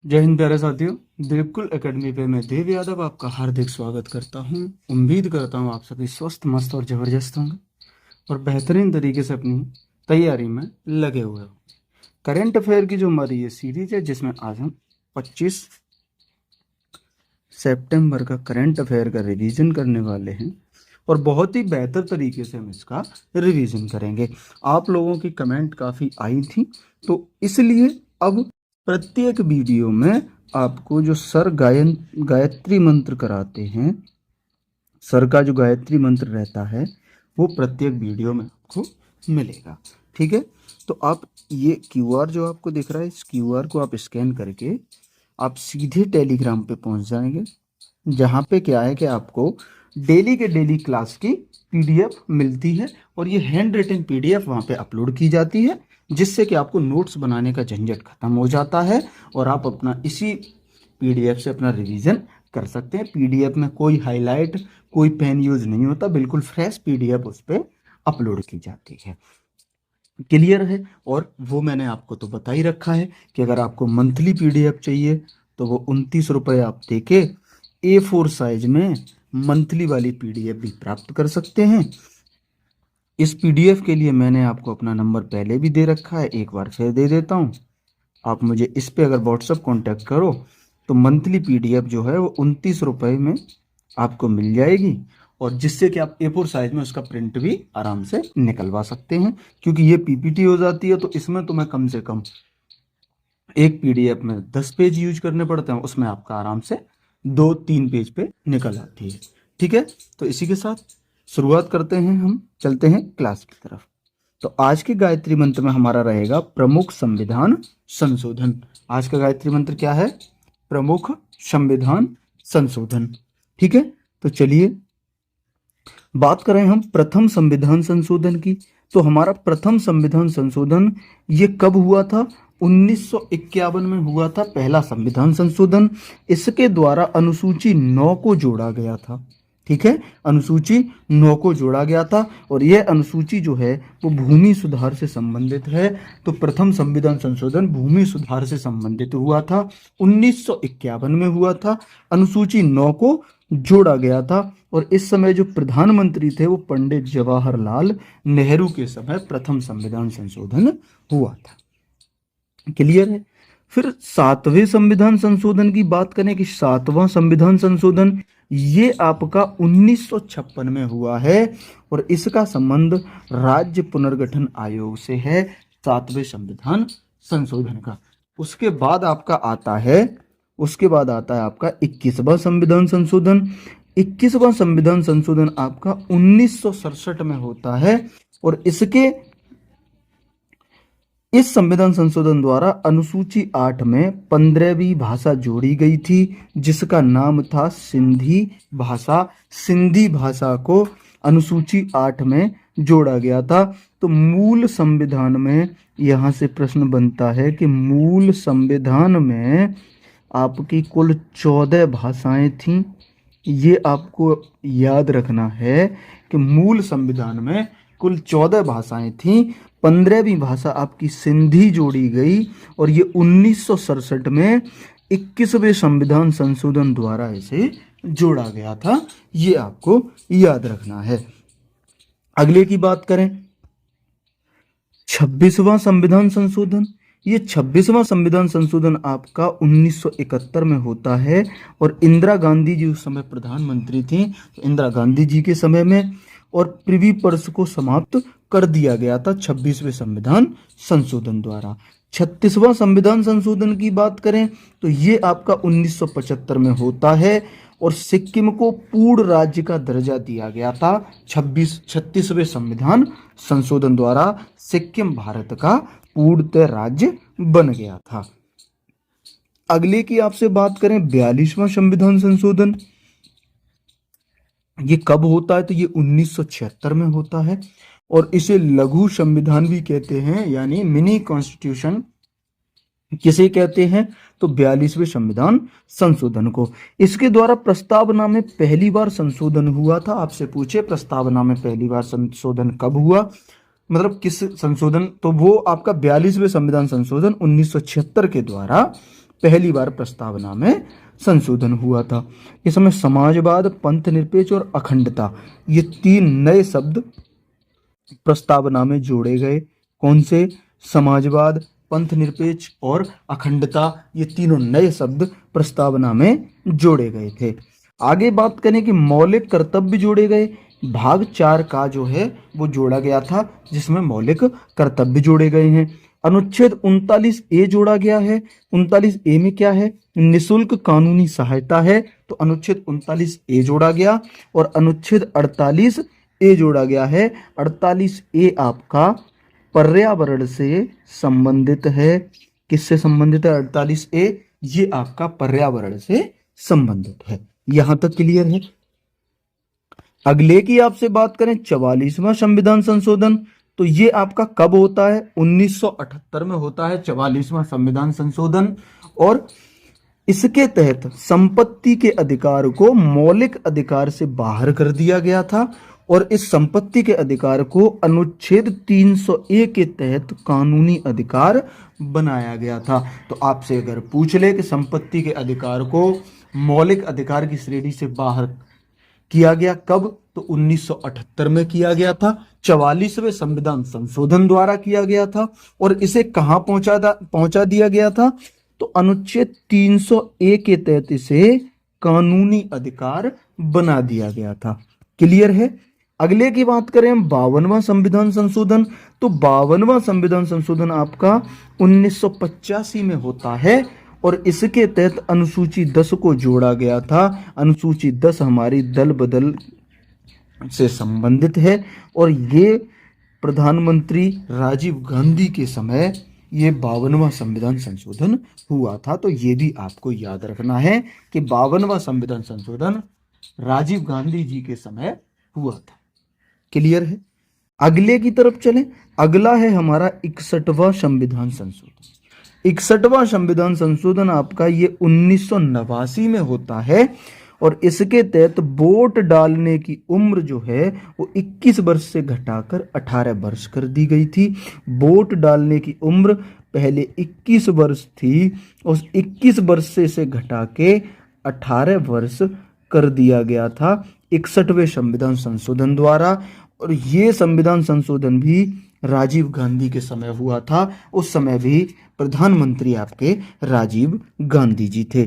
जय हिंद प्यारे साथियों। देवकुल एकेडमी पे मैं देव यादव आपका हार्दिक स्वागत करता हूं। उम्मीद करता हूं आप सभी स्वस्थ मस्त और जबरदस्त होंगे और बेहतरीन तरीके से अपनी तैयारी में लगे हुए हो। करंट अफेयर की जो हमारी ये सीरीज है, जिसमें आज हम 25 सितंबर का करंट अफेयर का रिवीजन करने वाले हैं और बहुत ही बेहतर तरीके से हम इसका रिवीजन करेंगे। आप लोगों की कमेंट काफ़ी आई थी, तो इसलिए अब प्रत्येक वीडियो में आपको जो सर गायत्री मंत्र कराते हैं, सर का जो गायत्री मंत्र रहता है वो प्रत्येक वीडियो में आपको मिलेगा। ठीक है, तो आप ये क्यूआर जो आपको दिख रहा है, इस क्यूआर को आप स्कैन करके आप सीधे टेलीग्राम पे पहुंच जाएंगे, जहाँ पे क्या है कि आपको डेली के डेली क्लास की पीडीएफ मिलती है और ये हैंड रिटन पीडीएफ वहाँ पे अपलोड की जाती है, जिससे कि आपको नोट्स बनाने का झंझट खत्म हो जाता है और आप अपना इसी पीडीएफ से अपना रिवीजन कर सकते हैं। पीडीएफ में कोई हाईलाइट, कोई पेन यूज नहीं होता, बिल्कुल फ्रेश पीडीएफ उस पर अपलोड की जाती है। क्लियर है? और वो मैंने आपको तो बता ही रखा है कि अगर आपको मंथली पीडीएफ चाहिए तो वो 29 रुपये आप देके A4 साइज में मंथली वाली पीडीएफ भी प्राप्त कर सकते हैं। इस पीडीएफ के लिए मैंने आपको अपना नंबर पहले भी दे रखा है, एक बार फिर दे देता हूँ। आप मुझे इस पे अगर व्हाट्सअप कांटेक्ट करो तो मंथली पीडीएफ जो है वो 29 रुपये में आपको मिल जाएगी, और जिससे कि आप A4 साइज में उसका प्रिंट भी आराम से निकलवा सकते हैं। क्योंकि ये पीपीटी हो जाती है तो इसमें तुम्हें कम से कम एक पीडीएफ में 10 पेज यूज करने पड़ते हैं, उसमें आपका आराम से 2-3 पेज पे निकल आती है। ठीक है, तो इसी के साथ शुरुआत करते हैं, हम चलते हैं क्लास की तरफ। तो आज के गायत्री मंत्र में हमारा रहेगा प्रमुख संविधान संशोधन। आज का गायत्री मंत्र क्या है? प्रमुख संविधान संशोधन। ठीक है, तो चलिए बात करें हम प्रथम संविधान संशोधन की। तो हमारा प्रथम संविधान संशोधन ये कब हुआ था? 1951 में हुआ था पहला संविधान संशोधन। इसके द्वारा अनुसूची 9 को जोड़ा गया था। ठीक है, अनुसूची 9 को जोड़ा गया था और यह अनुसूची जो है वो भूमि सुधार से संबंधित है। तो प्रथम संविधान संशोधन भूमि सुधार से संबंधित हुआ था, 1951 में हुआ था। अनुसूची 9 को जोड़ा गया था और इस समय जो प्रधानमंत्री थे वो पंडित जवाहरलाल नेहरू के समय प्रथम संविधान संशोधन हुआ था। क्लियर है? फिर सातवें संविधान संशोधन की बात करें कि सातवां संविधान संशोधन ये आपका 1956 में हुआ है और इसका संबंध राज्य पुनर्गठन आयोग से है, सातवें संविधान संशोधन का। उसके बाद आता है आपका 21वां संविधान संशोधन। 21वां संविधान संशोधन आपका 1967 में होता है और इस संविधान संशोधन द्वारा अनुसूची 8 में 15वीं भाषा जोड़ी गई थी, जिसका नाम था सिंधी भाषा। सिंधी भाषा को अनुसूची 8 में जोड़ा गया था। तो मूल संविधान में यहाँ से प्रश्न बनता है कि मूल संविधान में आपकी कुल 14 भाषाएं थीं। ये आपको याद रखना है कि मूल संविधान में कुल 14 भाषाएं थीं। 15वीं भाषा आपकी सिंधी जोड़ी गई और ये 1967 में 21वें संविधान संशोधन द्वारा इसे जोड़ा गया था। ये आपको याद रखना है। अगले की बात करें, 26वां संविधान संशोधन। ये 26वां संविधान संशोधन आपका 1971 में होता है और इंदिरा गांधी जी उस समय प्रधानमंत्री थी, तो इंदिरा गांधी जी के समय में और प्रिवी पर्स को समाप्त कर दिया गया था 26वें संविधान संशोधन द्वारा। 36वां संविधान संशोधन की बात करें तो ये आपका 1975 में होता है और सिक्किम को पूर्ण राज्य का दर्जा दिया गया था। 36वें संविधान संशोधन द्वारा सिक्किम भारत का पूर्णतः राज्य बन गया था। अगले की आपसे बात करें, 42वां संविधान संशोधन। ये कब होता है? तो ये 1976 में होता है और इसे लघु संविधान भी कहते हैं, यानी मिनी कॉन्स्टिट्यूशन किसे कहते हैं? तो 42वें संविधान संशोधन को। इसके द्वारा प्रस्तावना में पहली बार संशोधन हुआ था। आपसे पूछे प्रस्तावना में पहली बार संशोधन कब हुआ, मतलब किस संशोधन? तो वो आपका 42वें संविधान संशोधन 1976 के द्वारा पहली बार प्रस्तावना में संशोधन हुआ था। इस समय समाजवाद, पंथ निरपेक्ष और अखंडता, ये 3 नए शब्द प्रस्तावना में जोड़े गए। कौन से? समाजवाद, पंथ निरपेक्ष और अखंडता, ये तीनों नए शब्द प्रस्तावना में जोड़े गए थे। आगे बात करें कि मौलिक कर्तव्य जोड़े गए। भाग 4 का जो है वो जोड़ा गया था, जिसमें मौलिक कर्तव्य जोड़े गए हैं। अनुच्छेद 39A जोड़ा गया है। 39A में क्या है? निशुल्क कानूनी सहायता है, तो अनुच्छेद 39A जोड़ा गया। और अनुच्छेद 48A जोड़ा गया है। 48A आपका पर्यावरण से संबंधित है। किससे संबंधित है 48A? ये आपका पर्यावरण से संबंधित है। यहां तक क्लियर है। अगले की आपसे बात करें 44वां संविधान संशोधन, तो ये आपका कब होता है? 1978 में होता है 44वां संविधान संशोधन। और इसके तहत संपत्ति के अधिकार को मौलिक अधिकार से बाहर कर दिया गया था और इस संपत्ति के अधिकार को अनुच्छेद 300A के तहत कानूनी अधिकार बनाया गया था। तो आपसे अगर पूछ ले कि संपत्ति के अधिकार को मौलिक अधिकार की श्रेणी से बाहर किया गया कब, तो 1978 में किया गया था। 44वें संविधान संशोधन द्वारा किया गया था। और इसे कहां पहुंचा दिया गया था? तो अनुच्छेद 300A के तहत इसे कानूनी अधिकार बना दिया गया था। क्लियर है। अगले की बात करें हम 52वां संविधान संशोधन, तो 52वां संविधान संशोधन आपका 1985 में होता है और इसके तहत अनुसूची 10 को जोड़ा गया था। अनुसूची 10 हमारी दल बदल से संबंधित है और ये प्रधानमंत्री राजीव गांधी के समय ये 52वां संविधान संशोधन हुआ था। तो ये भी आपको याद रखना है कि 52वां संविधान संशोधन राजीव गांधी जी के समय हुआ था। क्लियर है। अगले की तरफ चलें। अगला है हमारा 61वां संविधान संशोधन। 61वां संविधान संशोधन आपका ये 1989 में होता है और इसके तहत वोट डालने की उम्र जो है वो 21 वर्ष से घटाकर 18 वर्ष कर दी गई थी। वोट डालने की उम्र पहले 21 वर्ष थी, उस 21 वर्ष से इसे घटा के 18 वर्ष कर दिया गया था 61वें संविधान संशोधन द्वारा। और ये संविधान संशोधन भी राजीव गांधी के समय हुआ था। उस समय भी प्रधानमंत्री आपके राजीव गांधी जी थे।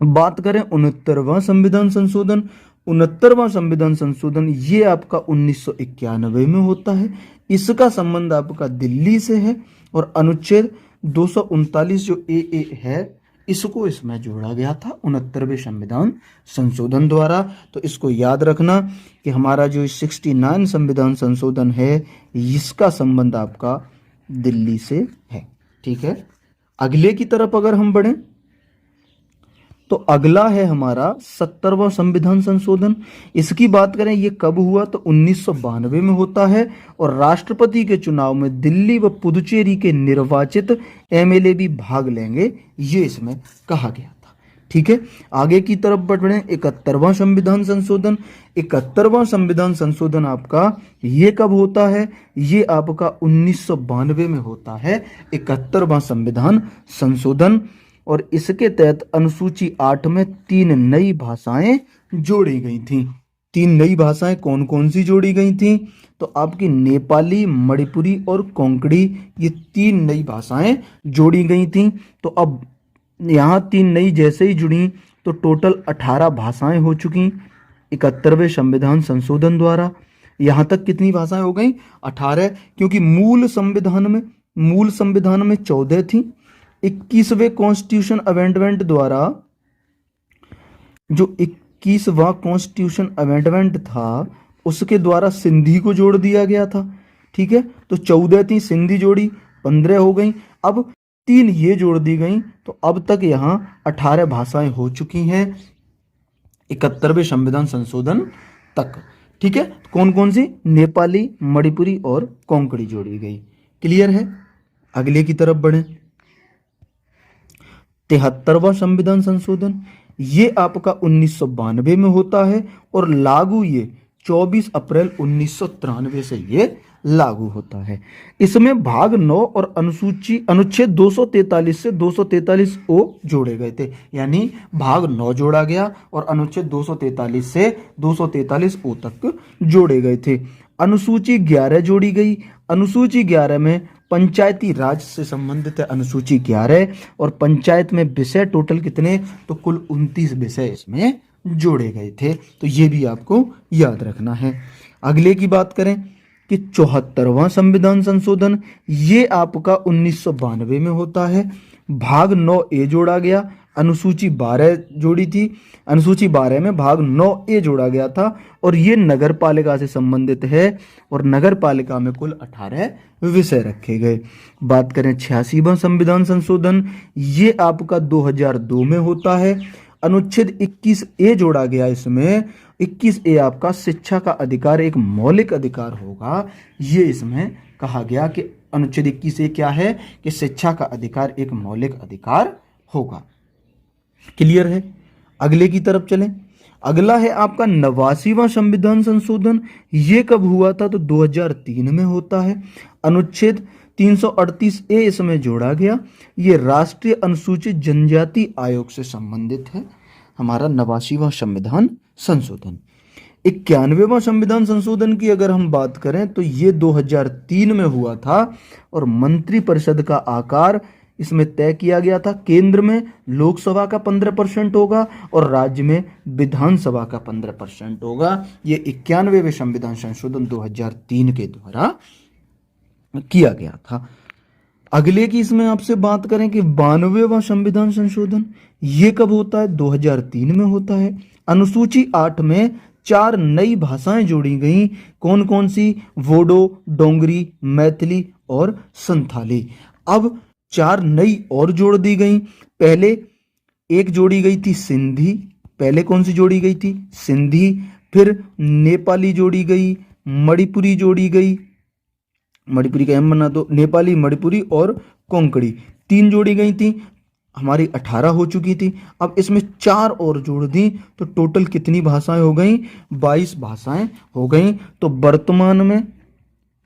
बात करें 69वां संविधान संशोधन। 69वां संविधान संशोधन ये आपका 1991 में होता है। इसका संबंध आपका दिल्ली से है और अनुच्छेद 239 जो ए है इसको इसमें जोड़ा गया था 69वें संविधान संशोधन द्वारा। तो इसको याद रखना कि हमारा जो 69 संविधान संशोधन है इसका संबंध आपका दिल्ली से है। ठीक है। अगले की तरफ अगर हम बढ़ें तो अगला है हमारा 70वां संविधान संशोधन। इसकी बात करें ये कब हुआ, तो 1992 में होता है और राष्ट्रपति के चुनाव में दिल्ली व पुदुचेरी के निर्वाचित एमएलए भी भाग लेंगे, ये इसमें कहा गया था। ठीक है। आगे की तरफ बढ़े 71वां संविधान संशोधन। 71वां संविधान संशोधन आपका ये कब होता है, ये आपका 1992 में होता है 71वां संविधान संशोधन। और इसके तहत अनुसूची 8 में 3 नई भाषाएं जोड़ी गई थी। 3 नई भाषाएं कौन कौन सी जोड़ी गई थी, तो आपकी नेपाली, मणिपुरी और कोंकणी, ये 3 नई भाषाएं जोड़ी गई थी। तो अब यहाँ 3 नई जैसे ही जुड़ी तो टोटल 18 भाषाएं हो चुकी 71वें संविधान संशोधन द्वारा। यहाँ तक कितनी भाषाएं हो गई, 18, क्योंकि मूल संविधान में 14 थी। 21वें कॉन्स्टिट्यूशन अमेंडमेंट द्वारा, जो 21वां कॉन्स्टिट्यूशन अमेंडमेंट था उसके द्वारा सिंधी को जोड़ दिया गया था। ठीक है। तो 14 थी, सिंधी जोड़ी 15 हो गई, अब 3 ये जोड़ दी गई, तो अब तक यहाँ 18 भाषाएं हो चुकी हैं 71वें संविधान संशोधन तक। ठीक है। कौन कौन सी, नेपाली, मणिपुरी और कोंकणी जोड़ी गई। क्लियर है। अगले की तरफ बढ़े 73वां संविधान संशोधन। ये आपका 1992 में होता है और लागू ये 24 अप्रैल 1993 से ये लागू होता है। इसमें भाग 9 और अनुच्छेद 243 से 243 ओ जोड़े गए थे, यानी भाग 9 जोड़ा गया और अनुच्छेद 243 से 243 ओ तक जोड़े गए थे। अनुसूची 11 जोड़ी गई। अनुसूची 11 में पंचायती राज से संबंधित है अनुसूची 11, और पंचायत में विषय टोटल कितने, तो कुल 29 विषय इसमें जोड़े गए थे। तो ये भी आपको याद रखना है। अगले की बात करें कि 74वां संविधान संशोधन, ये आपका 1992 में होता है। भाग 9 ए जोड़ा गया, अनुसूची 12 जोड़ी थी। अनुसूची 12 में भाग 9 ए जोड़ा गया था और ये नगर पालिका से संबंधित है और नगर पालिका में कुल 18 विषय रखे गए। बात करें 86वां संविधान संशोधन, ये आपका 2002 में होता है। अनुच्छेद 21 ए जोड़ा गया। इसमें 21 ए आपका शिक्षा का अधिकार एक मौलिक अधिकार होगा, ये इसमें कहा गया कि अनुच्छेद 21 ए क्या है कि शिक्षा का अधिकार एक मौलिक अधिकार होगा। क्लियर है। अगले की तरफ चलें। अगला है आपका 89वां संविधान संशोधन, ये कब हुआ था, तो 2003 में होता है। अनुच्छेद 338 ए इसमें जोड़ा गया। ये राष्ट्रीय अनुसूचित जनजाति आयोग से संबंधित है हमारा 89वां संविधान संशोधन। 91वां संविधान संशोधन की अगर हम बात करें तो ये 2003 में हुआ था और मंत्रिपरिषद का आकार इसमें तय किया गया था। केंद्र में लोकसभा का 15% होगा और राज्य में विधानसभा का 15% होगा। ये 91वें संविधान संशोधन 2003 के द्वारा किया गया था। अगले की इसमें आपसे बात करें कि 92वां संविधान संशोधन, ये कब होता है, 2003 में होता है। अनुसूची 8 में 4 नई भाषाएं जोड़ी गई। कौन कौन सी, वोडो, डोंगरी, मैथिली और संथाली। अब 4 नई और जोड़ दी गई। पहले एक जोड़ी गई थी सिंधी, पहले कौन सी जोड़ी गई थी, सिंधी। फिर नेपाली जोड़ी गई, मणिपुरी जोड़ी गई, मणिपुरी का एम बना दो, नेपाली, मणिपुरी और कोंकणी 3 जोड़ी गई थी। हमारी 18 हो चुकी थी। अब इसमें 4 और जोड़ दी तो टोटल कितनी भाषाएं हो गई, 22 भाषाएं हो गई। तो वर्तमान में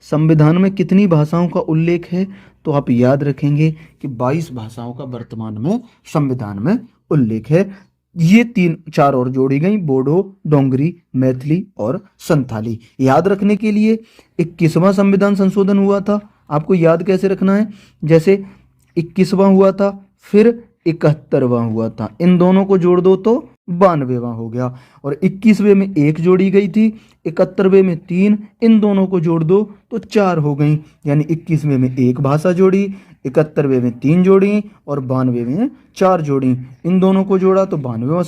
संविधान में कितनी भाषाओं का उल्लेख है, तो आप याद रखेंगे कि 22 भाषाओं का वर्तमान में संविधान में उल्लेख है। ये 3-4 और जोड़ी गई, बोडो, डोंगरी, मैथिली और संथाली। याद रखने के लिए 21वां संविधान संशोधन हुआ था। आपको याद कैसे रखना है, जैसे 21वां हुआ था, फिर 71वां हुआ था, इन दोनों को जोड़ दो तो 92वां हो गया। और 21वें में 1 जोड़ी गई थी, 71वें में 3, इन दोनों को जोड़ दो तो 4 हो गई। यानी 21वें में 1 भाषा जोड़ी, 71वें में 3 जोड़ी और 92वें में 4 जोड़ी। इन दोनों को जोड़ा तो 92वां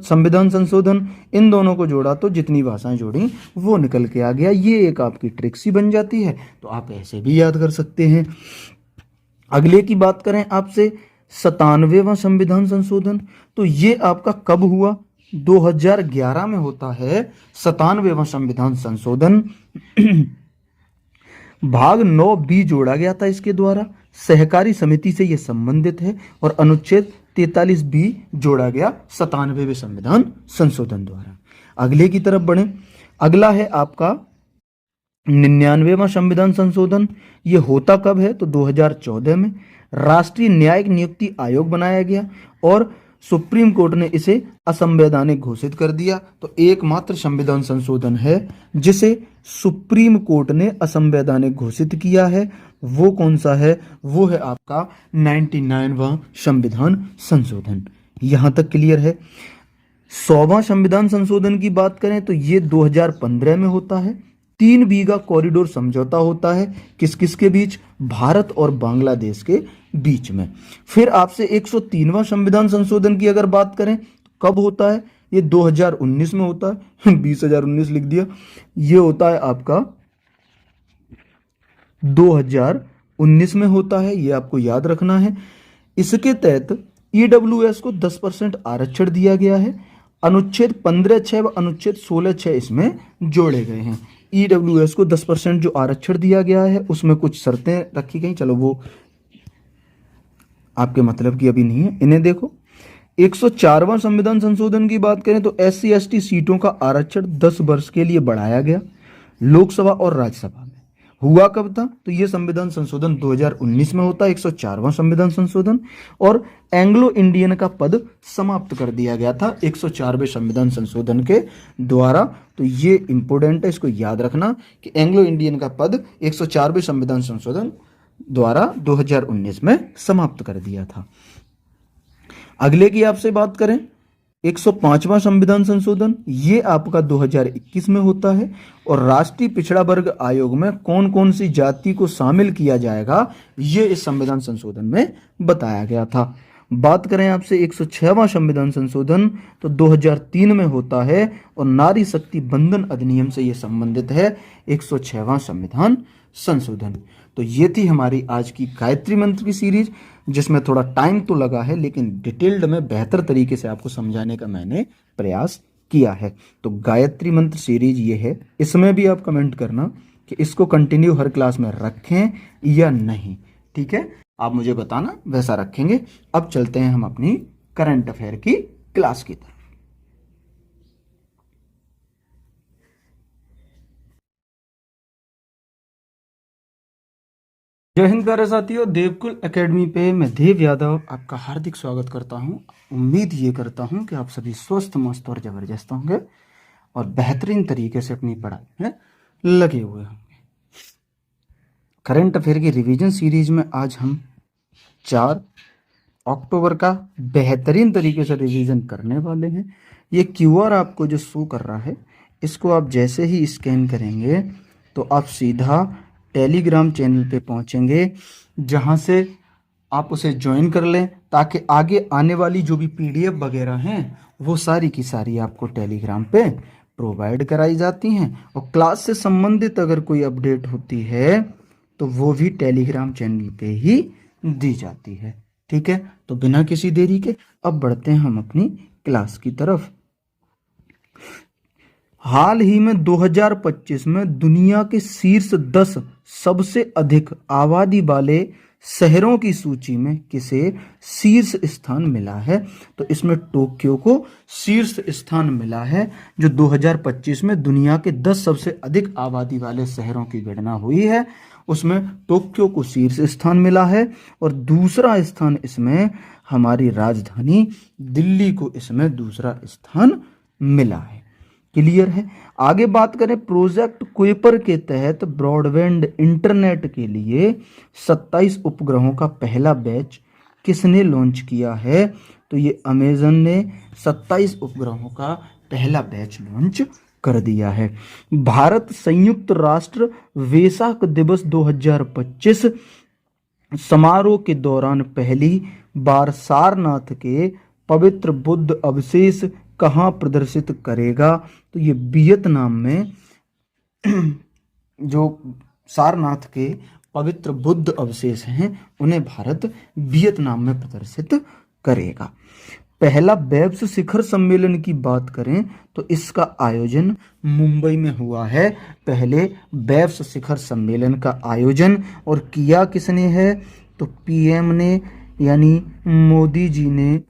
संविधान संशोधन, इन दोनों को जोड़ा तो जितनी भाषाएं जोड़ी वो निकल के आ गया। ये एक आपकी ट्रिक सी बन जाती है, तो आप ऐसे भी याद कर सकते हैं। अगले की बात करें आपसे 97वां संविधान संशोधन, तो ये आपका कब हुआ, 2011 में होता है 97वां संविधान संशोधन। भाग 9 बी जोड़ा गया था इसके द्वारा, सहकारी समिति से यह संबंधित है। और अनुच्छेद 43 बी जोड़ा गया 97वें संविधान संशोधन द्वारा। अगले की तरफ बढ़े। अगला है आपका 99वां संविधान संशोधन। ये होता कब है, तो 2014 में। राष्ट्रीय न्यायिक नियुक्ति आयोग बनाया गया और सुप्रीम कोर्ट ने इसे असंवैधानिक घोषित कर दिया। तो एकमात्र संविधान संशोधन है जिसे सुप्रीम कोर्ट ने असंवैधानिक घोषित किया है, वो कौन सा है, वो है आपका 99वां संविधान संशोधन। यहां तक क्लियर है। 100वां संविधान संशोधन की बात करें तो ये 2015 में होता है। 3 बीघा कॉरिडोर समझौता होता है किस किस के बीच, भारत और बांग्लादेश के बीच में। फिर आपसे 103वां संविधान संशोधन की अगर बात करें तो कब होता है, ये 2019 में होता है। 2019 लिख दिया। ये होता है आपका 2019 में होता है, ये आपको याद रखना है। इसके तहत ईडब्ल्यूएस को 10% आरक्षण दिया गया है। अनुच्छेद 15(6) व अनुच्छेद 16(6) इसमें जोड़े गए हैं। ईडब्ल्यूएस को 10% जो आरक्षण दिया गया है उसमें कुछ शर्तें रखी गई, चलो वो आपके मतलब की अभी नहीं है, इन्हें देखो। 104वां संविधान संशोधन की बात करें तो SC/ST सीटों का आरक्षण 10 वर्ष के लिए बढ़ाया गया लोकसभा और राज्यसभा में। हुआ कब था? तो ये संविधान संशोधन 2019 में होता है, 104वां संविधान संशोधन। और एंग्लो इंडियन का पद समाप्त कर दिया गया था 104वें संविधान संशोधन के द्वारा। तो ये इंपॉर्टेंट है, इसको याद रखना कि एंग्लो इंडियन का पद 104वें संविधान संशोधन द्वारा 2019 में समाप्त कर दिया था। अगले की आपसे बात करें, 105वां संविधान संशोधन, ये आपका 2021 में होता है। और राष्ट्रीय पिछड़ा वर्ग आयोग में कौन कौन सी जाति को शामिल किया जाएगा, ये इस संविधान संशोधन में बताया गया था। बात करें आपसे 106वां संविधान संशोधन, तो 2003 में होता है और नारी शक्ति बंधन अधिनियम से ये संबंधित है 106वां संविधान संशोधन। तो ये थी हमारी आज की गायत्री मंत्र की सीरीज, जिसमें थोड़ा टाइम तो लगा है लेकिन डिटेल्ड में बेहतर तरीके से आपको समझाने का मैंने प्रयास किया है। तो गायत्री मंत्र सीरीज ये है, इसमें भी आप कमेंट करना कि इसको कंटिन्यू हर क्लास में रखें या नहीं, ठीक है? आप मुझे बताना, वैसा रखेंगे। अब चलते हैं हम अपनी करंट अफेयर की क्लास की तरफ। जय हिंद प्यारे साथियों, देवकुल एकेडमी पे मैं देव यादव आपका हार्दिक स्वागत करता हूं। उम्मीद ये करता हूं कि आप सभी स्वस्थ, मस्त और जबरदस्त होंगे और बेहतरीन तरीके से अपनी पढ़ाई में लगे हुए होंगे। करंट अफेयर की रिवीजन सीरीज में आज हम 4 अक्टूबर का बेहतरीन तरीके से रिवीजन करने वाले हैं। ये क्यूआर आपको जो शो कर रहा है, इसको आप जैसे ही स्कैन करेंगे तो आप सीधा टेलीग्राम चैनल पे पहुंचेंगे, जहां से आप उसे ज्वाइन कर लें ताकि आगे आने वाली जो भी पीडीएफ वगैरह हैं वो सारी की सारी आपको टेलीग्राम पे प्रोवाइड कराई जाती हैं। और क्लास से संबंधित अगर कोई अपडेट होती है तो वो भी टेलीग्राम चैनल पे ही दी जाती है, ठीक है? तो बिना किसी देरी के अब बढ़ते हैं हम अपनी क्लास की तरफ। हाल ही में 2025 में दुनिया के शीर्ष 10 सबसे अधिक आबादी वाले शहरों की सूची में किसे शीर्ष स्थान मिला है? तो इसमें टोक्यो को शीर्ष स्थान मिला है। जो 2025 में दुनिया के 10 सबसे अधिक आबादी वाले शहरों की गणना हुई है, उसमें टोक्यो को शीर्ष स्थान मिला है। और दूसरा स्थान इसमें हमारी राजधानी दिल्ली को इसमें दूसरा स्थान मिला है। क्लियर है? आगे बात करें, प्रोजेक्ट कुइपर के तहत ब्रॉडबैंड इंटरनेट के लिए 27 उपग्रहों का पहला बैच किसने लॉन्च किया है? तो ये अमेजन ने 27 उपग्रहों का पहला बैच लॉन्च कर दिया है। भारत संयुक्त राष्ट्र वेसाक दिवस 2025 समारोह के दौरान पहली बार सारनाथ के पवित्र बुद्ध अवशेष कहाँ प्रदर्शित करेगा? तो ये वियतनाम में जो सारनाथ के पवित्र बुद्ध अवशेष हैं उन्हें भारत वियतनाम में प्रदर्शित करेगा। पहला वेब्स शिखर सम्मेलन की बात करें तो इसका आयोजन मुंबई में हुआ है। पहले वेब्स शिखर सम्मेलन का आयोजन और किया किसने है? तो पीएम ने, यानी मोदी जी ने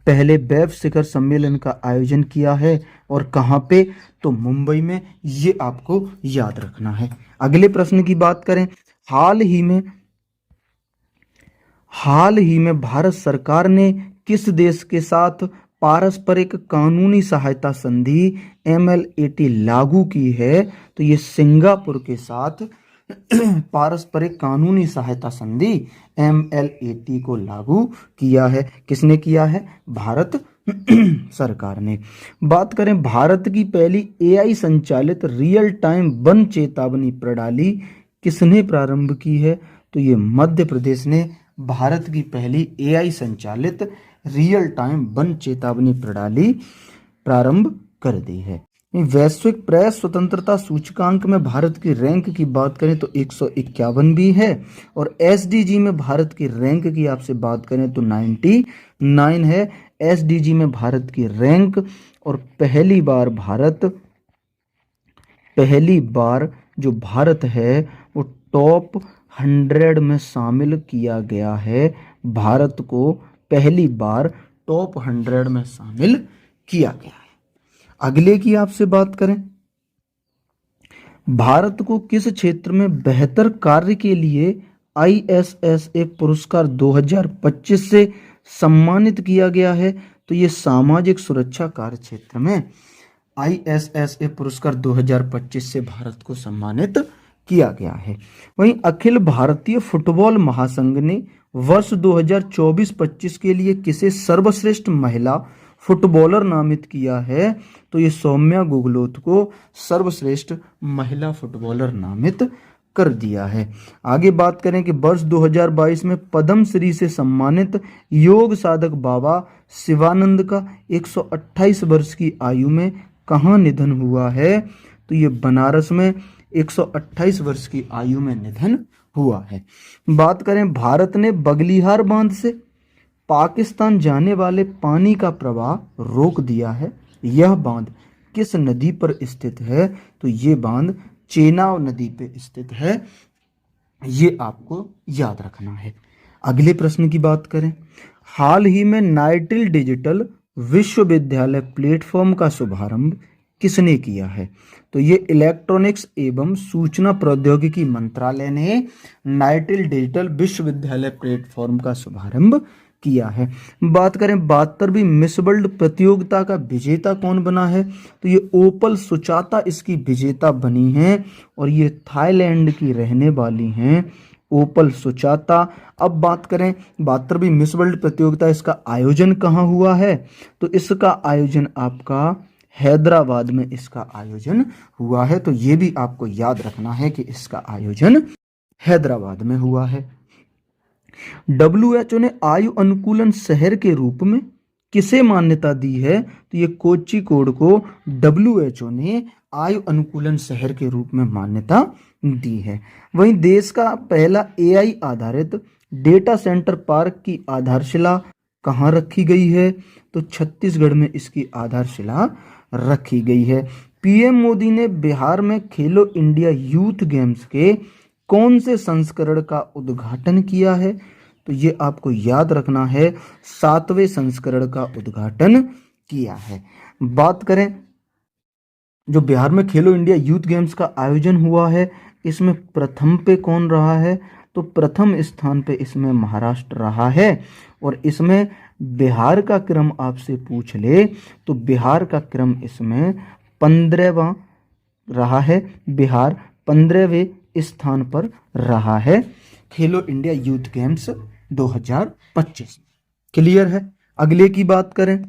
पहले वेब्स शिखर सम्मेलन का आयोजन किया है। और कहाँ पे? तो मुंबई में। ये आपको याद रखना है। अगले प्रश्न की बात करें, हाल ही में भारत सरकार ने किस देश के साथ पारस्परिक कानूनी सहायता संधि MLAT लागू की है? तो ये सिंगापुर के साथ पारस्परिक कानूनी सहायता संधि MLAT को लागू किया है। किसने किया है? भारत सरकार ने। बात करें, भारत की पहली AI संचालित रियल टाइम वन चेतावनी प्रणाली किसने प्रारंभ की है? तो ये मध्य प्रदेश ने भारत की पहली AI संचालित रियल टाइम वन चेतावनी प्रणाली प्रारंभ कर दी है। वैश्विक प्रेस स्वतंत्रता सूचकांक में भारत की रैंक की बात करें तो 151 भी है। और SDG में भारत की रैंक की आपसे बात करें तो 99 है SDG में भारत की रैंक। और पहली बार जो भारत है वो टॉप 100 में शामिल किया गया है। भारत को पहली बार टॉप 100 में शामिल किया गया है। अगले की आपसे बात करें, भारत को किस क्षेत्र में बेहतर कार्य के लिए ISSA पुरस्कार 2025 से सम्मानित किया गया है? तो ये सामाजिक सुरक्षा कार्य क्षेत्र में ISSA पुरस्कार 2025 से भारत को सम्मानित किया गया है। वहीं अखिल भारतीय फुटबॉल महासंघ ने वर्ष 2024-25 के लिए किसे सर्वश्रेष्ठ महिला फुटबॉलर नामित किया है? तो ये सौम्या गुगलोत को सर्वश्रेष्ठ महिला फुटबॉलर नामित कर दिया है। आगे बात करें कि वर्ष 2022 में पद्मश्री से सम्मानित योग साधक बाबा शिवानंद का 128 वर्ष की आयु में कहाँ निधन हुआ है? तो ये बनारस में 128 वर्ष की आयु में निधन हुआ है। बात करें भारत ने बगलिहार बांध से पाकिस्तान जाने वाले पानी का प्रवाह रोक दिया है। यह बांध किस नदी पर स्थित है? तो ये बांध चेनाब नदी पे स्थित है। ये आपको याद रखना है। अगले प्रश्न की बात करें, हाल ही में नाइटिल डिजिटल विश्वविद्यालय प्लेटफॉर्म का शुभारंभ किसने किया है? तो ये इलेक्ट्रॉनिक्स एवं सूचना प्रौद्योगिकी मंत्रालय ने नाइटिल डिजिटल विश्वविद्यालय प्लेटफॉर्म का शुभारंभ किया है। बात करें 72वीं मिस वर्ल्ड प्रतियोगिता का विजेता कौन बना है? तो ये ओपल सुचाता इसकी विजेता बनी हैं और ये थाईलैंड की रहने वाली हैं, ओपल सुचाता। अब बात करें 72वीं मिस वर्ल्ड प्रतियोगिता, इसका आयोजन कहाँ हुआ है? तो इसका आयोजन आपका हैदराबाद में इसका आयोजन हुआ है। तो ये भी आपको याद रखना है कि इसका आयोजन हैदराबाद में हुआ है। WHO ने आयु अनुकूलन शहर के रूप में किसे मान्यता दी है? तो ये कोझिकोड को WHO ने आयु अनुकूलन शहर के रूप में मान्यता दी है। वहीं देश का पहला AI आधारित डेटा सेंटर पार्क की आधारशिला कहाँ रखी गई है? तो छत्तीसगढ़ में इसकी आधारशिला रखी गई है। PM मोदी ने बिहार में खेलो इंडिया यूथ गेम्स के कौन से संस्करण का उद्घाटन किया है? तो ये आपको याद रखना है, 7वें संस्करण का उद्घाटन किया है। बात करें जो बिहार में खेलो इंडिया यूथ गेम्स का आयोजन हुआ है, इसमें प्रथम पे कौन रहा है? तो प्रथम स्थान पे इसमें महाराष्ट्र रहा है। और इसमें बिहार का क्रम आपसे पूछ ले तो बिहार का क्रम इसमें 15वां रहा है। बिहार 15वें स्थान पर रहा है खेलो इंडिया यूथ गेम्स 2025। क्लियर है। अगले की बात करें,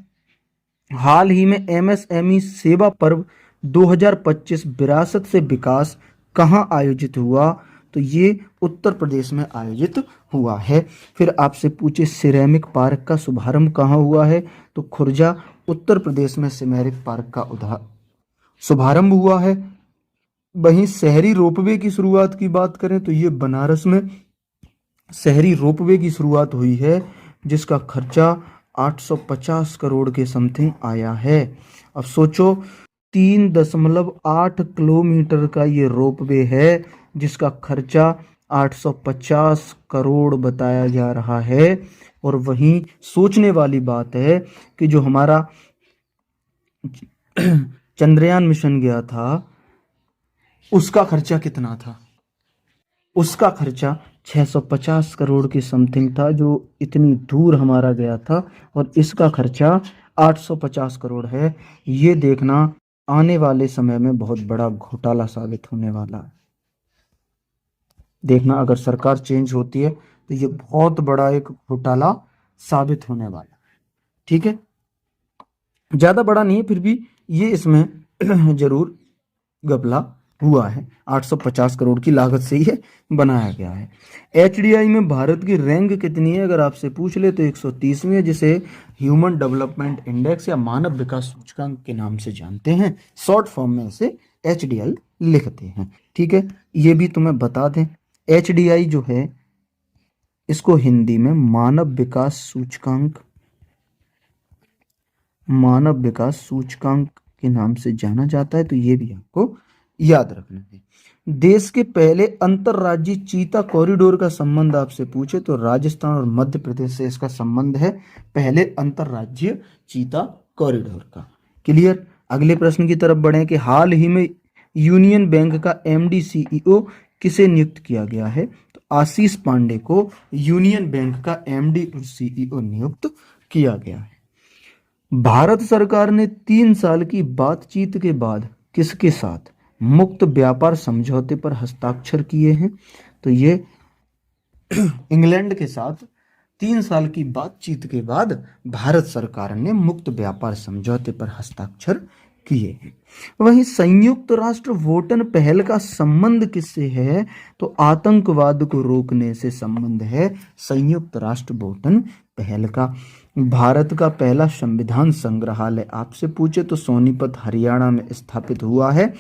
हाल ही में MSME सेवा पर्व 2025 विरासत से विकास कहाँ आयोजित हुआ? तो ये उत्तर प्रदेश में आयोजित हुआ है। फिर आपसे पूछे सिरेमिक पार्क का शुभारंभ कहाँ हुआ है? तो खुर्जा उत्तर प्रदेश में सिरेमिक पार्क का शुभारंभ हुआ है। वहीं शहरी रोपवे की शुरुआत की बात करें तो ये बनारस में शहरी रोपवे की शुरुआत हुई है, जिसका खर्चा 850 करोड़ के समथिंग आया है। अब सोचो 3.8 किलोमीटर का ये रोपवे है, जिसका खर्चा 850 करोड़ बताया जा रहा है। और वहीं सोचने वाली बात है कि जो हमारा चंद्रयान मिशन गया था उसका खर्चा कितना था? उसका खर्चा 650 करोड़ के समथिंग था, जो इतनी दूर हमारा गया था। और इसका खर्चा 850 करोड़ है। ये देखना आने वाले समय में बहुत बड़ा घोटाला साबित होने वाला है। देखना अगर सरकार चेंज होती है तो ये बहुत बड़ा एक घोटाला साबित होने वाला है। ठीक है, ज्यादा बड़ा नहीं है, फिर भी ये इसमें जरूर घपला हुआ है। 850 करोड़ की लागत से ये बनाया गया है। HDI में भारत की रैंक कितनी है अगर आपसे पूछ ले तो 130वीं है, जिसे ह्यूमन डेवलपमेंट इंडेक्स या मानव विकास सूचकांक के नाम से जानते हैं। शॉर्ट फॉर्म में इसे HDI लिखते हैं। ठीक है, ये भी तुम्हें बता दें, HDI जो है इसको हिंदी में मानव विकास सूचकांक के नाम से जाना जाता है। तो ये भी आपको याद रखना है। देश के पहले अंतरराज्यीय चीता कॉरिडोर का संबंध आपसे पूछे तो राजस्थान और मध्य प्रदेश से इसका संबंध है, पहले अंतरराज्यीय चीता कॉरिडोर का। क्लियर। अगले प्रश्न की तरफ बढ़े कि हाल ही में यूनियन बैंक का एमडी सीईओ किसे नियुक्त किया गया है? तो आशीष पांडे को यूनियन बैंक का एमडी और सीईओ नियुक्त किया गया है। भारत सरकार ने 3 साल की बातचीत के बाद किसके साथ मुक्त व्यापार समझौते पर हस्ताक्षर किए हैं? तो ये इंग्लैंड के साथ 3 साल की बातचीत के बाद भारत सरकार ने मुक्त व्यापार समझौते पर हस्ताक्षर किए हैं। वहीं संयुक्त राष्ट्र वोटन पहल का संबंध किससे है? तो आतंकवाद को रोकने से संबंध है संयुक्त राष्ट्र वोटन पहल का। भारत का पहला संविधान संग्रहालय आपसे पूछे तो सोनीपत हरियाणा में स्थापित हुआ है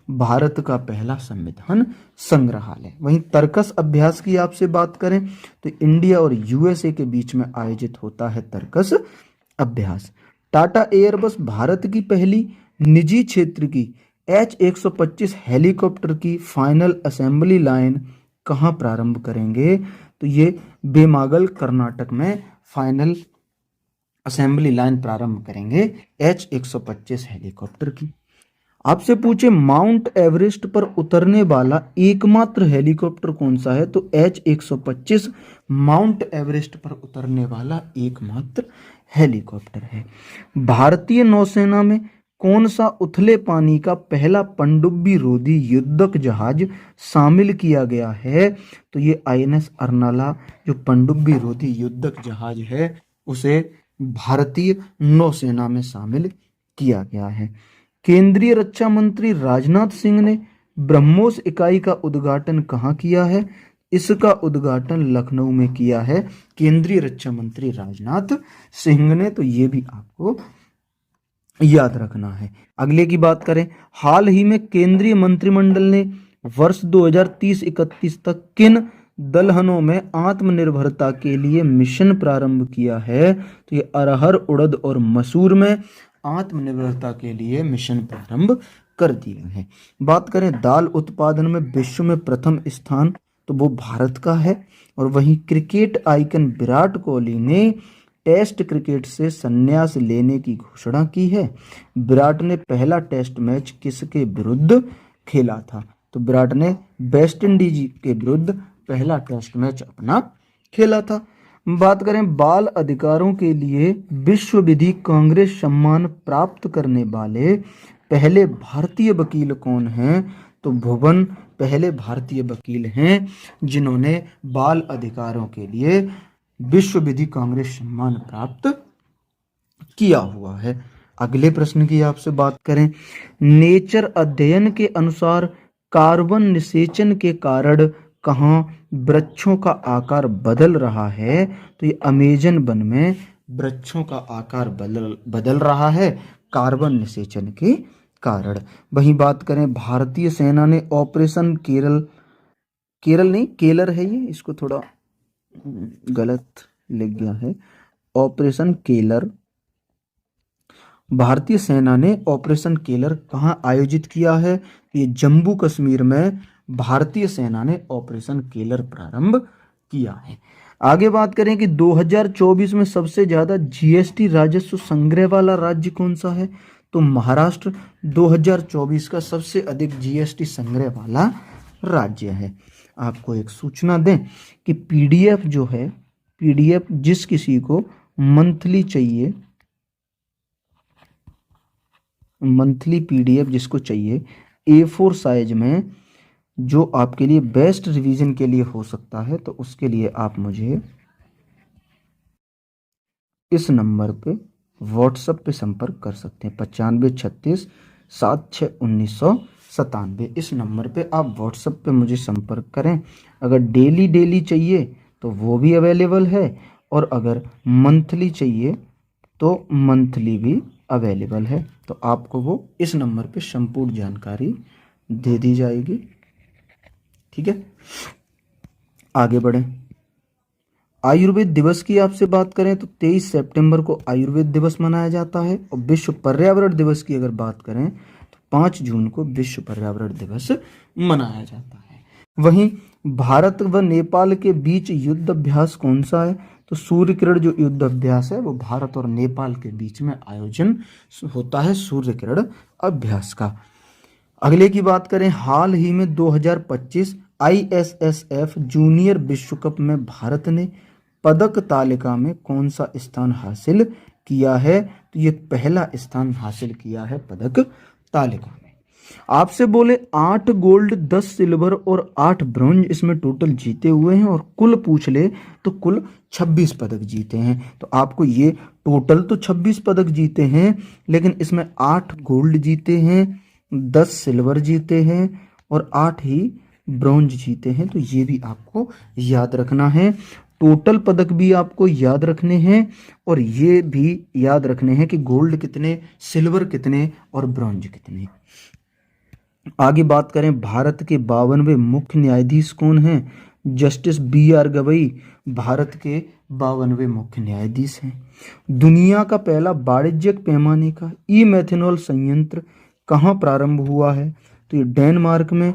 भारत का पहला संविधान संग्रहालय। वहीं तर्कस अभ्यास की आपसे बात करें तो इंडिया और यूएसए के बीच में आयोजित होता है तर्कस अभ्यास। टाटा एयरबस भारत की पहली निजी क्षेत्र की H-125 हेलीकॉप्टर की फाइनल असेंबली लाइन कहाँ प्रारंभ करेंगे? तो ये बेमागल कर्नाटक में फाइनल असेंबली लाइन प्रारंभ करेंगे H-125 हेलीकॉप्टर की। आपसे पूछे माउंट एवरेस्ट पर उतरने वाला एकमात्र हेलीकॉप्टर कौन सा है? तो H-125 माउंट एवरेस्ट पर उतरने वाला एकमात्र हेलीकॉप्टर है। भारतीय नौसेना में कौन सा उथले पानी का पहला पनडुब्बी रोधी युद्धक जहाज शामिल किया गया है? तो ये INS अर्नाला जो पनडुब्बी रोधी युद्धक जहाज है उसे भारतीय नौसेना में शामिल किया गया है। केंद्रीय रक्षा मंत्री राजनाथ सिंह ने ब्रह्मोस इकाई का उद्घाटन कहाँ किया है? इसका उद्घाटन लखनऊ में किया है केंद्रीय रक्षा मंत्री राजनाथ सिंह ने। तो ये भी आपको याद रखना है। अगले की बात करें, हाल ही में केंद्रीय मंत्रिमंडल ने वर्ष 2030-31 तक किन दलहनों में आत्मनिर्भरता के लिए मिशन प्रारंभ किया है? तो ये अरहर, उड़द और मसूर में आत्मनिर्भरता के लिए मिशन प्रारंभ कर दिए हैं। बात करें दाल उत्पादन में विश्व में प्रथम स्थान तो वो भारत का है। और वहीं क्रिकेट आइकन विराट कोहली ने टेस्ट क्रिकेट से संन्यास लेने की घोषणा की है। विराट ने पहला टेस्ट मैच किसके विरुद्ध खेला था? तो विराट ने वेस्ट इंडीज के विरुद्ध पहला टेस्ट मैच अपना खेला था। बात करें बाल अधिकारों के लिए विश्व विधि कांग्रेस सम्मान प्राप्त करने वाले पहले भारतीय वकील कौन हैं? तो भुवन पहले भारतीय वकील हैं जिन्होंने बाल अधिकारों के लिए विश्व विधि कांग्रेस सम्मान प्राप्त किया हुआ है। अगले प्रश्न की आपसे बात करें, नेचर अध्ययन के अनुसार कार्बन निषेचन के कारण कहाँ वृक्षों का आकार बदल रहा है? तो ये अमेजन वन में वृक्षों का आकार बदल रहा है कार्बन निषेचन के कारण। वहीं बात करें भारतीय सेना ने ऑपरेशन केरल नहीं केलर है ये, इसको थोड़ा गलत लिख गया है, ऑपरेशन केलर। भारतीय सेना ने ऑपरेशन केलर कहाँ आयोजित किया है? ये जम्मू कश्मीर में भारतीय सेना ने ऑपरेशन केलर प्रारंभ किया है। आगे बात करें कि 2024 में सबसे ज्यादा जीएसटी राजस्व संग्रह वाला राज्य कौन सा है? तो महाराष्ट्र 2024 का सबसे अधिक जीएसटी संग्रह वाला राज्य है। आपको एक सूचना दें कि पीडीएफ जो है, पीडीएफ जिस किसी को मंथली चाहिए, मंथली पीडीएफ जिसको चाहिए A4 साइज में, जो आपके लिए बेस्ट रिवीजन के लिए हो सकता है, तो उसके लिए आप मुझे इस नंबर पे व्हाट्सएप पे संपर्क कर सकते हैं 9536761997। इस नंबर पे आप व्हाट्सएप पे मुझे संपर्क करें। अगर डेली चाहिए तो वो भी अवेलेबल है, और अगर मंथली चाहिए तो मंथली भी अवेलेबल है। तो आपको वो इस नंबर पे संपूर्ण जानकारी दे दी जाएगी। ठीक है, आगे बढ़ें। आयुर्वेद दिवस की आपसे बात करें तो 23 सितंबर को आयुर्वेद दिवस मनाया जाता है। और विश्व पर्यावरण दिवस की अगर बात करें तो 5 जून को विश्व पर्यावरण दिवस मनाया जाता है। वहीं भारत व नेपाल के बीच युद्ध अभ्यास कौन सा है? तो सूर्य किरण जो युद्ध अभ्यास है वो भारत और नेपाल के बीच में आयोजन होता है सूर्य किरण अभ्यास का। अगले की बात करें, हाल ही में 2025 ISSF जूनियर विश्व कप में भारत ने पदक तालिका में कौन सा स्थान हासिल किया है? तो ये पहला स्थान हासिल किया है पदक तालिका में। आपसे बोले 8 गोल्ड 10 सिल्वर और 8 ब्रॉन्ज इसमें टोटल जीते हुए हैं, और कुल पूछ ले तो कुल 26 पदक जीते हैं। तो आपको ये टोटल तो 26 पदक जीते हैं, लेकिन इसमें 8 गोल्ड जीते हैं, 10 सिल्वर जीते हैं और 8 ही ब्रॉन्ज जीते हैं। तो ये भी आपको याद रखना है। टोटल पदक भी आपको याद रखने हैं और ये भी याद रखने हैं कि गोल्ड कितने, सिल्वर कितने और ब्रॉन्ज कितने। आगे बात करें, भारत के 52वें मुख्य न्यायाधीश कौन हैं? जस्टिस BR गवई भारत के 52वें मुख्य न्यायाधीश हैं। दुनिया का पहला वाणिज्यिक पैमाने का ई मेथनॉल संयंत्र कहाँ प्रारंभ हुआ है? तो ये डेनमार्क में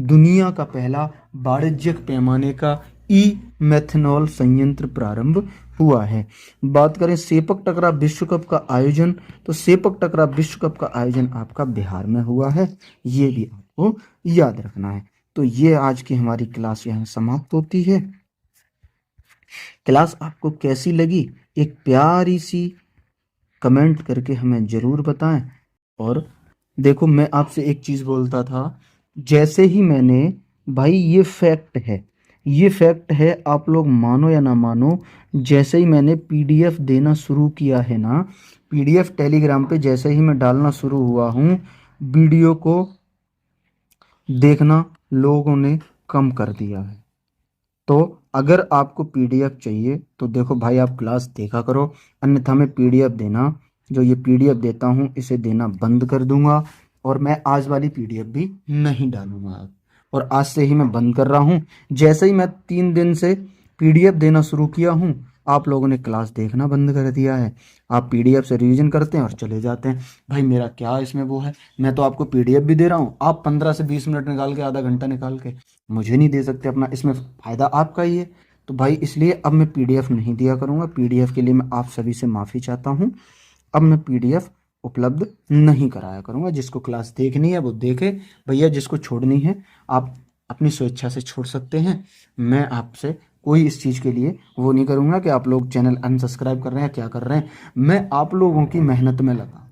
दुनिया का पहला वाणिज्यिक पैमाने का ई मेथनॉल संयंत्र प्रारंभ हुआ है। बात करें सेपक टकरा विश्व कप का आयोजन, तो सेपक टकरा विश्व कप का आयोजन आपका बिहार में हुआ है, ये भी आपको याद रखना है। तो ये आज की हमारी क्लास यहाँ समाप्त होती है। क्लास आपको कैसी लगी एक प्यारी सी कमेंट करके हमें जरूर बताएं। और देखो, मैं आपसे एक चीज बोलता था, जैसे ही मैंने, भाई ये फैक्ट है, ये फैक्ट है, आप लोग मानो या ना मानो, जैसे ही मैंने PDF देना शुरू किया है ना, PDF टेलीग्राम पे जैसे ही मैं डालना शुरू हुआ हूँ, वीडियो को देखना लोगों ने कम कर दिया है। तो अगर आपको PDF चाहिए तो देखो भाई, आप क्लास देखा करो, अन्यथा मैं PDF देना, जो ये PDF देता हूँ इसे देना बंद कर दूंगा, और मैं आज वाली PDF भी नहीं डालूंगा अब, और आज से ही मैं बंद कर रहा हूँ। जैसे ही मैं 3 दिन से PDF देना शुरू किया हूँ, आप लोगों ने क्लास देखना बंद कर दिया है। आप PDF से रिवीजन करते हैं और चले जाते हैं। भाई मेरा क्या इसमें वो है, मैं तो आपको PDF भी दे रहा हूँ, आप 15 से 20 मिनट निकाल के, आधा घंटा निकाल के मुझे नहीं दे सकते अपना, इसमें फ़ायदा आपका ही है। तो भाई इसलिए अब मैं PDF नहीं दिया करूँगा। PDF के लिए मैं आप सभी से माफ़ी चाहता हूँ। अब मैं PDF उपलब्ध नहीं कराया करूँगा। जिसको क्लास देखनी है वो देखे भैया, जिसको छोड़नी है आप अपनी स्वेच्छा से छोड़ सकते हैं। मैं आपसे कोई इस चीज़ के लिए वो नहीं करूँगा कि आप लोग चैनल अनसब्सक्राइब कर रहे हैं, क्या कर रहे हैं। मैं आप लोगों की मेहनत में लगा,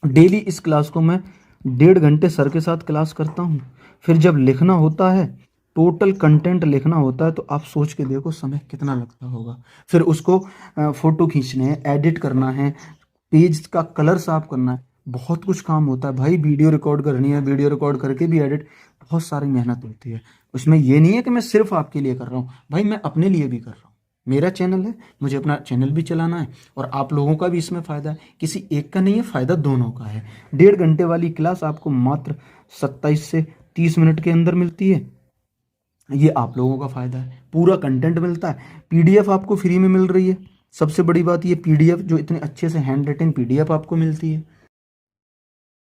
डेली इस क्लास को मैं 1.5 घंटे सर के साथ क्लास करता हूँ। फिर जब लिखना होता है, टोटल कंटेंट लिखना होता है, तो आप सोच के देखो समय कितना लगता होगा। फिर उसको फोटो खींचने हैं, एडिट करना है, पेज का कलर साफ करना है, बहुत कुछ काम होता है भाई। वीडियो रिकॉर्ड करनी है, वीडियो रिकॉर्ड करके भी एडिट, बहुत सारी मेहनत होती है। उसमें ये नहीं है कि मैं सिर्फ आपके लिए कर रहा हूँ, भाई मैं अपने लिए भी कर रहा हूँ। मेरा चैनल है, मुझे अपना चैनल भी चलाना है, और आप लोगों का भी इसमें फ़ायदा है। किसी एक का नहीं है, फ़ायदा दोनों का है। 1.5 घंटे वाली क्लास आपको मात्र 27 से 30 मिनट के अंदर मिलती है। ये आप लोगों का फ़ायदा है, पूरा कंटेंट मिलता है। PDF आपको फ्री में मिल रही है। सबसे बड़ी बात ये PDF जो इतने अच्छे से हैंड रिटन PDF आपको मिलती है।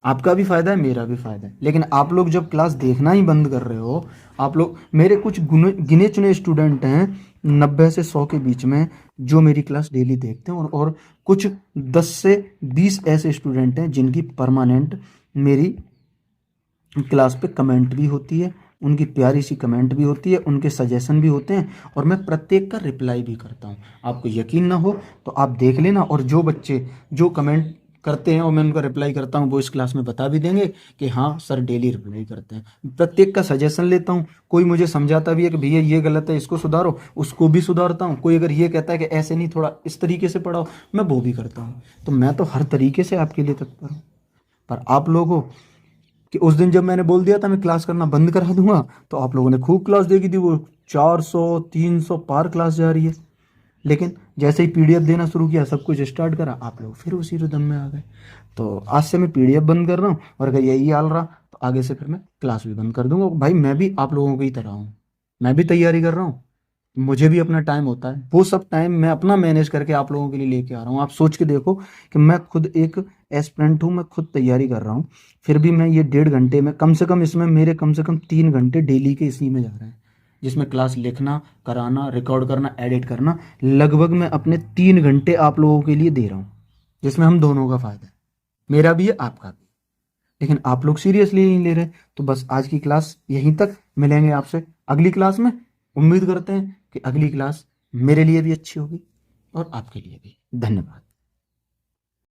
आपका भी फ़ायदा है, मेरा भी फ़ायदा है। लेकिन आप लोग जब क्लास देखना ही बंद कर रहे हो, आप लोग, मेरे कुछ गिने चुने स्टूडेंट हैं 90 से 100 के बीच में जो मेरी क्लास डेली देखते हैं, और कुछ 10 से 20 ऐसे स्टूडेंट हैं जिनकी परमानेंट मेरी क्लास पे कमेंट भी होती है, उनकी प्यारी सी कमेंट भी होती है, उनके सजेशन भी होते हैं, और मैं प्रत्येक का रिप्लाई भी करता हूँ। आपको यकीन ना हो तो आप देख लेना, और जो बच्चे जो कमेंट करते हैं और मैं उनका रिप्लाई करता हूँ, वो इस क्लास में बता भी देंगे कि हाँ सर डेली रिप्लाई करते हैं। प्रत्येक का सजेशन लेता हूँ। कोई मुझे समझाता भी है कि भैया ये गलत है, इसको सुधारो, उसको भी सुधारता हूँ। कोई अगर ये कहता है कि ऐसे नहीं, थोड़ा इस तरीके से पढ़ाओ, मैं वो भी करता हूँ। तो मैं तो हर तरीके से आपके लिए तत्पर हूँ। पर आप लोगों कि उस दिन जब मैंने बोल दिया था मैं क्लास करना बंद करा दूंगा, तो आप लोगों ने खूब क्लास देखी थी, वो 400 300 पार क्लास जा रही है। लेकिन जैसे ही PDF देना शुरू किया, सब कुछ स्टार्ट करा, आप लोग फिर उसी रिदम में आ गए। तो आज से मैं PDF बंद कर रहा हूँ, और अगर यही हाल रहा तो आगे से फिर मैं क्लास भी बंद कर दूंगा। भाई मैं भी आप लोगों की तरह हूँ, मैं भी तैयारी कर रहा हूँ, मुझे भी अपना टाइम होता है, वो सब टाइम मैं अपना मैनेज करके आप लोगों के लिए लेके आ रहा हूँ। आप सोच के देखो कि मैं खुद एक एस्पिरेंट हूँ, मैं खुद तैयारी कर रहा हूँ, फिर भी मैं ये 1.5 घंटे में कम से कम, इसमें मेरे कम से कम 3 घंटे डेली के इसी में जा रहे हैं, जिसमें क्लास लिखना, कराना, रिकॉर्ड करना, एडिट करना, लगभग मैं अपने 3 घंटे आप लोगों के लिए दे रहा हूँ, जिसमें हम दोनों का फ़ायदा है, मेरा भी है आपका भी। लेकिन आप लोग सीरियसली नहीं ले रहे। तो बस आज की क्लास यहीं तक, मिलेंगे आपसे अगली क्लास में। उम्मीद करते हैं कि अगली क्लास मेरे लिए भी अच्छी होगी और आपके लिए भी। धन्यवाद।